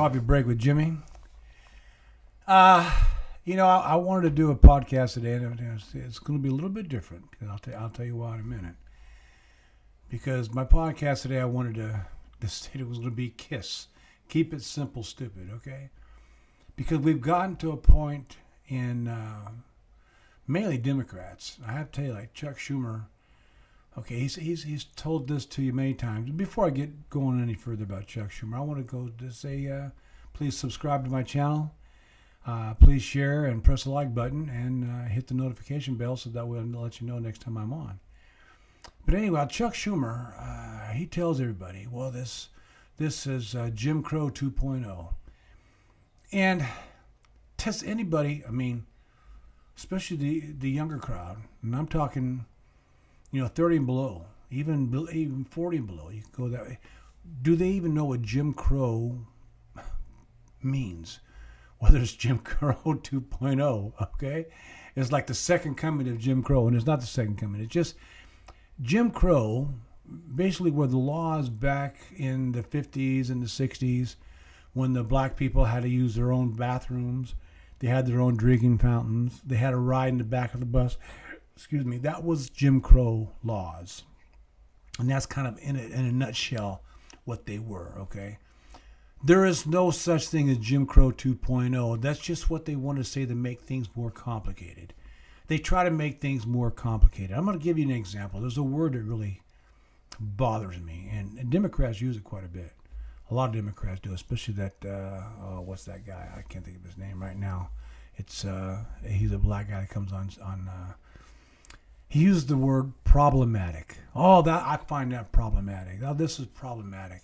Coffee Break with Jimmy. I wanted to do a podcast today, and it's going to be a little bit different. I'll tell you why in a minute. Because my podcast today, I wanted to state it was going to be K.I.S.S. Keep it simple, stupid, okay? Because we've gotten to a point in mainly Democrats. I have to tell you, like Chuck Schumer. Okay, he's told this to you many times. Before I get going any further about Chuck Schumer, I want to go to say, please subscribe to my channel. Please share and press the like button and hit the notification bell so that way I'll let you know next time I'm on. But anyway, Chuck Schumer, he tells everybody, well, this is Jim Crow 2.0. And test anybody, especially the younger crowd, and I'm talking 30 and below, even 40 and below, you can go that way. Do they even know what Jim Crow means? Whether it's Jim Crow 2.0, okay? It's like the second coming of Jim Crow, and it's not the second coming. It's just Jim Crow, basically were the laws back in the 50s and the 60s when the black people had to use their own bathrooms. They had their own drinking fountains. They had to ride in the back of the bus. That was Jim Crow laws. And that's kind of in a nutshell what they were, okay? There is no such thing as Jim Crow 2.0. That's just what they want to say to make things more complicated. They try to make things more complicated. I'm going to give you an example. There's a word that really bothers me, and Democrats use it quite a bit. A lot of Democrats do, especially that, what's that guy? I can't think of his name right now. It's he's a black guy that comes on he used the word problematic. Oh, that I find that problematic. Now this is problematic.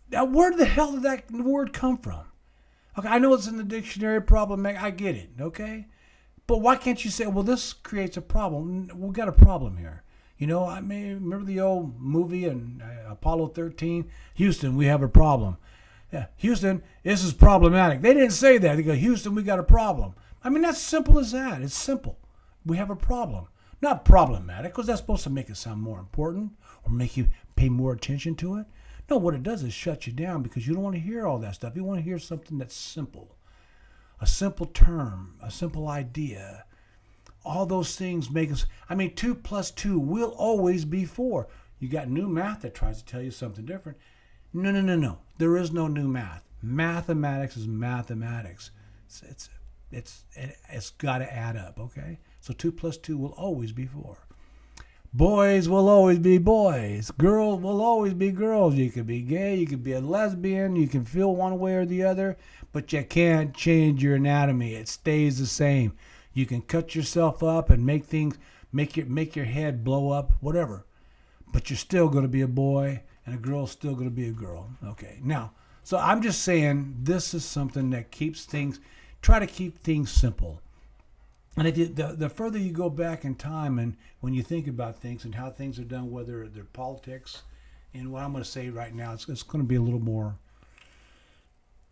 Now, where the hell did that word come from? Okay, I know it's in the dictionary, problematic. I get it, okay? But why can't you say, well, this creates a problem? We've got a problem here. Remember the old movie in Apollo 13? Houston, we have a problem. Yeah, Houston, this is problematic. They didn't say that. They go, Houston, we got a problem. That's simple as that. It's simple. We have a problem. Not problematic, because that's supposed to make it sound more important or make you pay more attention to it. No, what it does is shut you down because you don't want to hear all that stuff. You want to hear something that's simple. A simple term, a simple idea. All those things make us, 2 plus 2 will always be 4. You got new math that tries to tell you something different. No. There is no new math. Mathematics is mathematics. It's got to add up, okay? So 2 plus 2 will always be 4. Boys will always be boys. Girls will always be girls. You could be gay, you could be a lesbian, you can feel one way or the other, but you can't change your anatomy. It stays the same. You can cut yourself up and make your head blow up, whatever. But you're still going to be a boy, and a girl's still going to be a girl. Okay, now, so I'm just saying this is something that try to keep things simple. And if the further you go back in time and when you think about things and how things are done, whether they're politics, and what I'm going to say right now, it's going to be a little more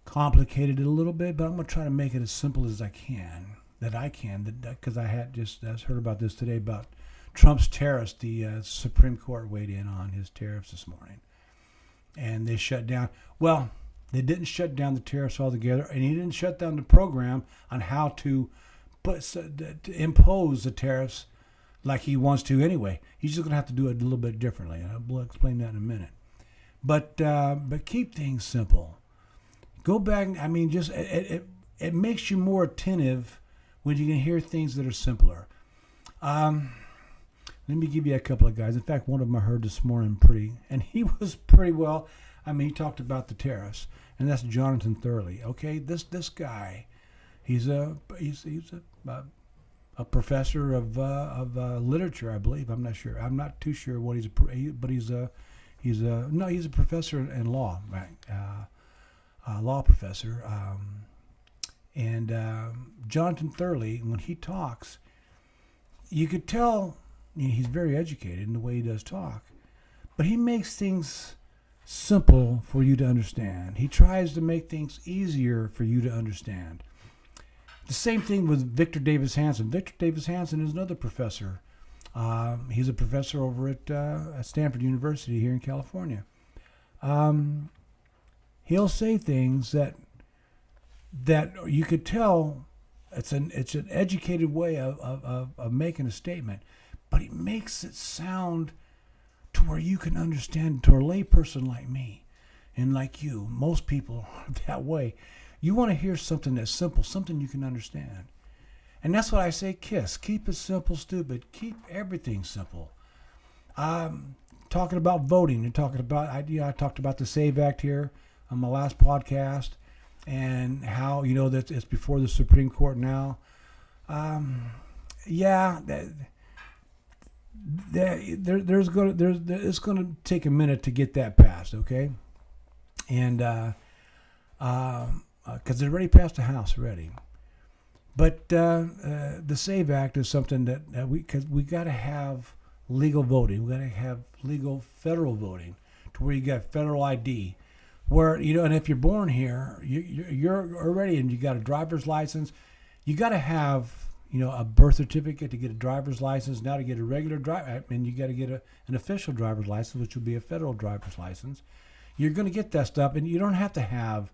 complicated a little bit, but I'm going to try to make it as simple as I can, because I heard about this today about Trump's tariffs. The Supreme Court weighed in on his tariffs this morning, and they shut down. Well, they didn't shut down the tariffs altogether, and he didn't shut down the program on how to impose the tariffs like he wants to anyway. He's just going to have to do it a little bit differently, and I'll explain that in a minute. But keep things simple. Go back. It makes you more attentive when you can hear things that are simpler. Let me give you a couple of guys. In fact, one of them I heard this morning and he was pretty well. He talked about the tariffs, and that's Jonathan Thurley. Okay, this guy. He's a professor of literature, I believe. I'm not sure. I'm not too sure what but he's a professor in law, right? Law professor. And Jonathan Thurley, when he talks, you could tell he's very educated in the way he does talk, but he makes things simple for you to understand. He tries to make things easier for you to understand. The same thing with Victor Davis Hanson. Victor Davis Hanson is another professor. He's a professor over at Stanford University here in California. he'll say things that you could tell it's an educated way of making a statement, but he makes it sound to where you can understand, to a layperson like me and like you. Most people are that way. You want to hear something that's simple, something you can understand. And that's what I say, KISS. Keep it simple, stupid. Keep everything simple. Talking about voting and talking about, I talked about the SAVE Act here on my last podcast, and how, that it's before the Supreme Court now. It's going to take a minute to get that passed, okay? And because it already passed the House already. But the SAVE Act is something that we got to have legal voting. We got to have legal federal voting, to where you got federal ID, where and if you're born here, you're already, and you got a driver's license. You got to have a birth certificate to get a driver's license. Now to get a regular and you got to get an official driver's license, which will be a federal driver's license. You're going to get that stuff, and you don't have to have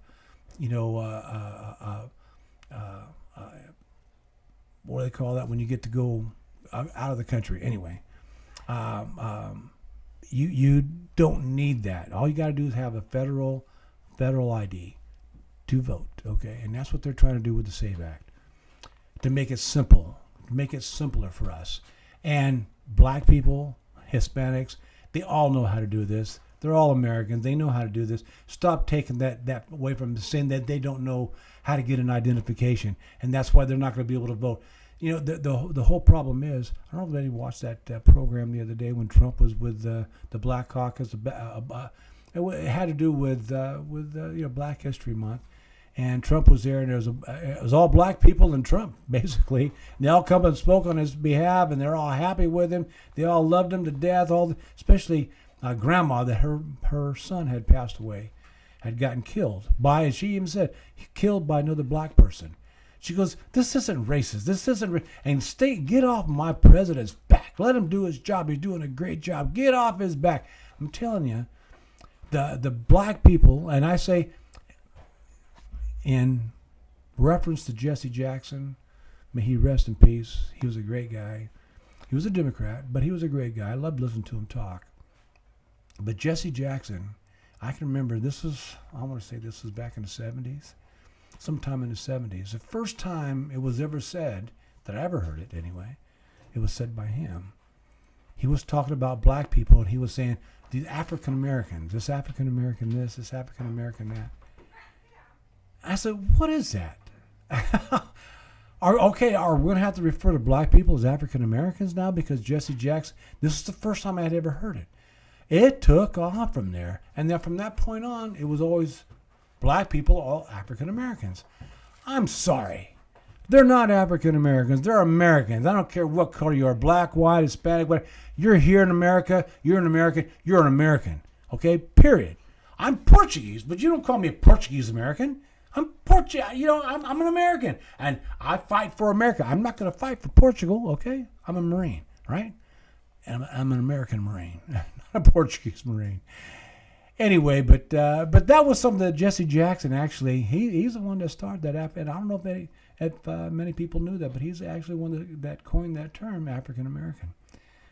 what do they call that when you get to go out of the country? Anyway, you don't need that. All you got to do is have a federal ID to vote, okay? And that's what they're trying to do with the SAVE Act, to make it simple, to make it simpler for us. And black people, Hispanics, they all know how to do this. They're all Americans. They know how to do this. Stop taking that away from them, saying that they don't know how to get an identification, and that's why they're not going to be able to vote. The whole problem is, I don't know if anybody watched that program the other day when Trump was with the Black Caucus. It had to do with Black History Month, and Trump was there, and it was all black people and Trump, basically. And they all come and spoke on his behalf, and they're all happy with him. They all loved him to death. Especially Grandma, that her son had passed away, had gotten killed by, and she even said, killed by another black person. She goes, this isn't racist. This isn't, and get off my president's back. Let him do his job. He's doing a great job. Get off his back. I'm telling you, the black people, and I say, in reference to Jesse Jackson, may he rest in peace. He was a great guy. He was a Democrat, but he was a great guy. I loved listening to him talk. But Jesse Jackson, I can remember this was back in the 70s. Sometime in the 70s. The first time it was ever said, that I ever heard it anyway, it was said by him. He was talking about black people, and he was saying, these African Americans, this African American this African American that. I said, what is that? Are we going to have to refer to black people as African Americans now because Jesse Jackson, this is the first time I had ever heard it. It took off from there, and then from that point on, it was always black people, all African Americans. I'm sorry. They're not African Americans. They're Americans. I don't care what color you are, black, white, Hispanic, whatever. You're here in America. You're an American. You're an American. Okay? Period. I'm Portuguese, but you don't call me a Portuguese American. I'm Portuguese. I'm an American. And I fight for America. I'm not going to fight for Portugal, okay? I'm a Marine, right? And I'm an American Marine, not a Portuguese Marine. Anyway, but that was something that Jesse Jackson actually, he's the one that started that app, and I don't know if many people knew that, but he's actually one that coined that term, African American.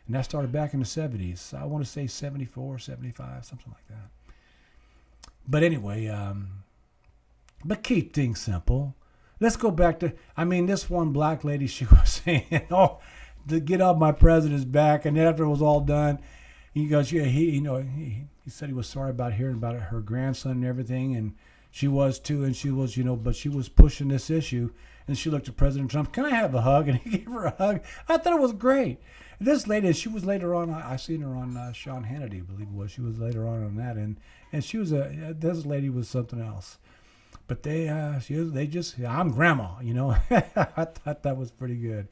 And that started back in the 70s. I want to say 74, 75, something like that. But anyway, but keep things simple. Let's go back to, this one black lady, she was saying, to get off my president's back, and then after it was all done, he goes, yeah, he said he was sorry about hearing about her grandson and everything, and she was too, and she was, but she was pushing this issue, and she looked at President Trump, can I have a hug? And he gave her a hug. I thought it was great. This lady, she was later on, I seen her on Sean Hannity, I believe it was. She was later on that, and she was this lady was something else. But I'm grandma, I thought that was pretty good.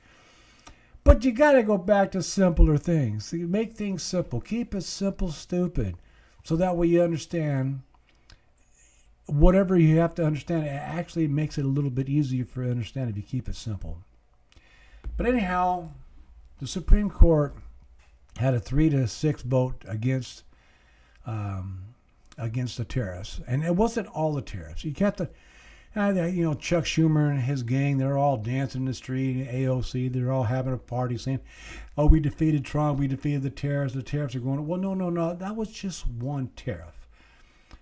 But you got to go back to simpler things. So you make things simple. Keep it simple, stupid. So that way you understand whatever you have to understand. It actually makes it a little bit easier for you to understand if you keep it simple. But anyhow, the Supreme Court had a 3-6 vote against against the tariffs, and it wasn't all the tariffs. You got the Chuck Schumer and his gang, they're all dancing in the street, AOC, they're all having a party saying, oh, we defeated Trump, we defeated the tariffs are going, well, no, that was just one tariff.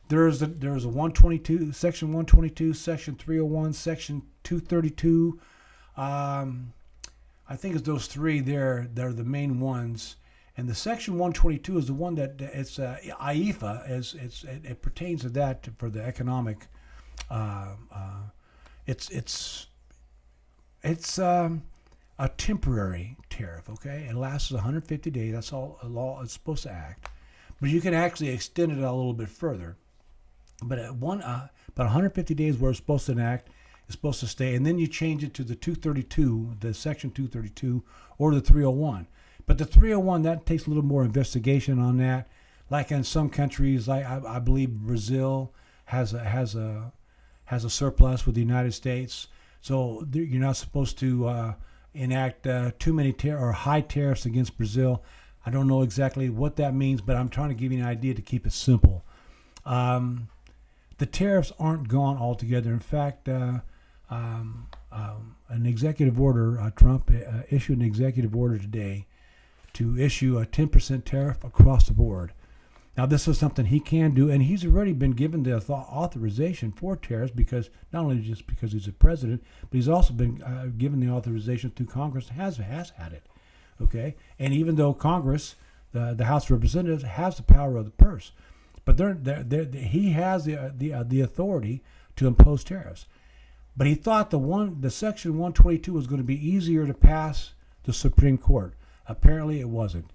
There's a 122, Section 122, Section 301, Section 232. I think it's those three there. They're the main ones. And the Section 122 is the one that it's IEFA. It pertains to that for the economic. It's a temporary tariff. Okay, it lasts 150 days. That's all a law is supposed to act. But you can actually extend it a little bit further. But about 150 days where it's supposed to enact, it's supposed to stay, and then you change it to the 232, the Section 232, or the 301. But the 301, that takes a little more investigation on that. Like in some countries, like I believe Brazil has a surplus with the United States, so you're not supposed to enact too many high tariffs against Brazil. I don't know exactly what that means, but I'm trying to give you an idea to keep it simple. The tariffs aren't gone altogether. In fact, an executive order, Trump issued an executive order today to issue a 10% tariff across the board. Now, this is something he can do, and he's already been given the authorization for tariffs because not only just because he's a president, but he's also been given the authorization through Congress, has had it. Okay, and even though Congress, the House of Representatives, has the power of the purse, but he has the authority to impose tariffs. But he thought the Section 122 was going to be easier to pass the Supreme Court. Apparently, it wasn't.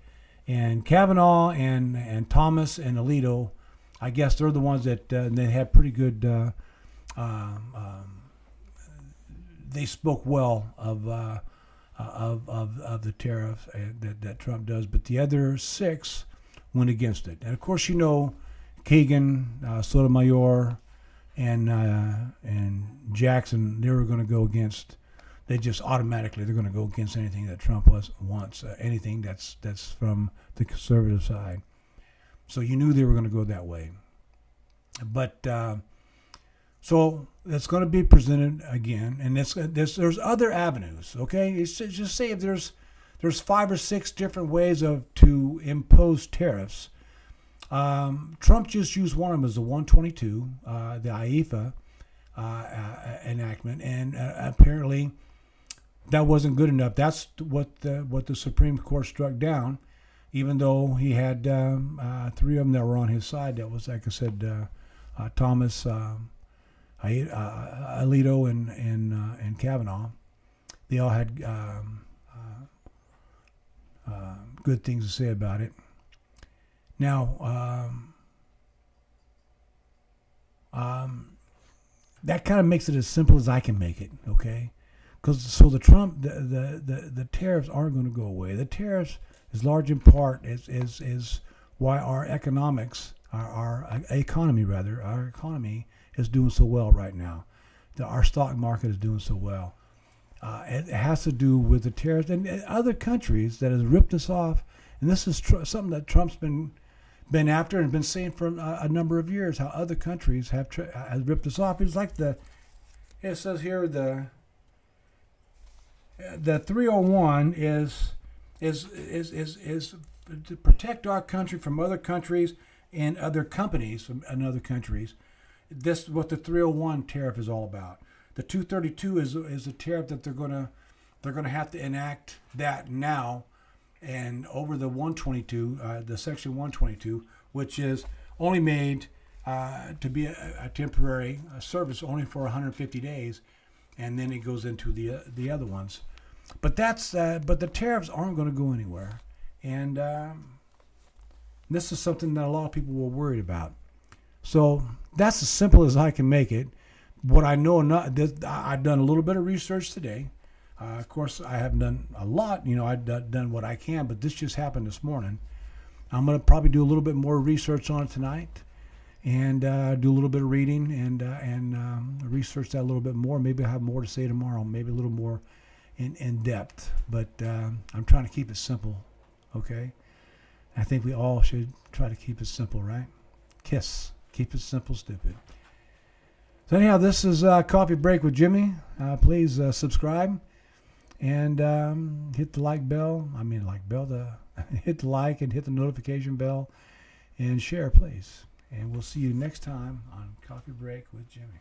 And Kavanaugh and Thomas and Alito, I guess they're the ones that they had pretty good. They spoke well of the tariff that Trump does, but the other 6 went against it. And of course, Kagan, Sotomayor, and Jackson, they were going to go against. They're going to go against anything that Trump wants, anything that's from the conservative side. So you knew they were going to go that way. But so it's going to be presented again, and there's other avenues. Okay, it's just say if there's 5 or 6 different ways to impose tariffs. Trump just used one of them as the 122, the IEFA enactment, and apparently that wasn't good enough. That's what the Supreme Court struck down, even though he had 3 of them that were on his side. That was, like I said, Thomas, Alito, and Kavanaugh. They all had good things to say about it. Now, that kind of makes it as simple as I can make it, okay? Because the tariffs aren't going to go away. The tariffs, is large in part, is why our economy is doing so well right now. Our stock market is doing so well. It has to do with the tariffs and other countries that has ripped us off. And this is something that Trump's been after and been saying for a number of years, how other countries have ripped us off. It's like it says here the 301 is to protect our country from other countries and other companies from other countries. This is what the 301 tariff is all about. The 232 is a tariff that they're gonna have to enact that now. And over the 122, the Section 122, which is only made to be a temporary service only for 150 days, and then it goes into the other ones. But but the tariffs aren't going to go anywhere, and this is something that a lot of people were worried about. So that's as simple as I can make it. What I know, I've done a little bit of research today. Of course, I haven't done a lot. I've done what I can, but this just happened this morning. I'm going to probably do a little bit more research on it tonight, and do a little bit of reading and research that a little bit more. Maybe I'll have more to say tomorrow, maybe a little more in depth. But I'm trying to keep it simple, okay? I think we all should try to keep it simple, right? KISS. Keep it simple, stupid. So anyhow, this is Coffee Break with Jimmy. Please subscribe and hit the like bell. Hit the like and hit the notification bell and share, please. And we'll see you next time on Coffee Break with Jimmy.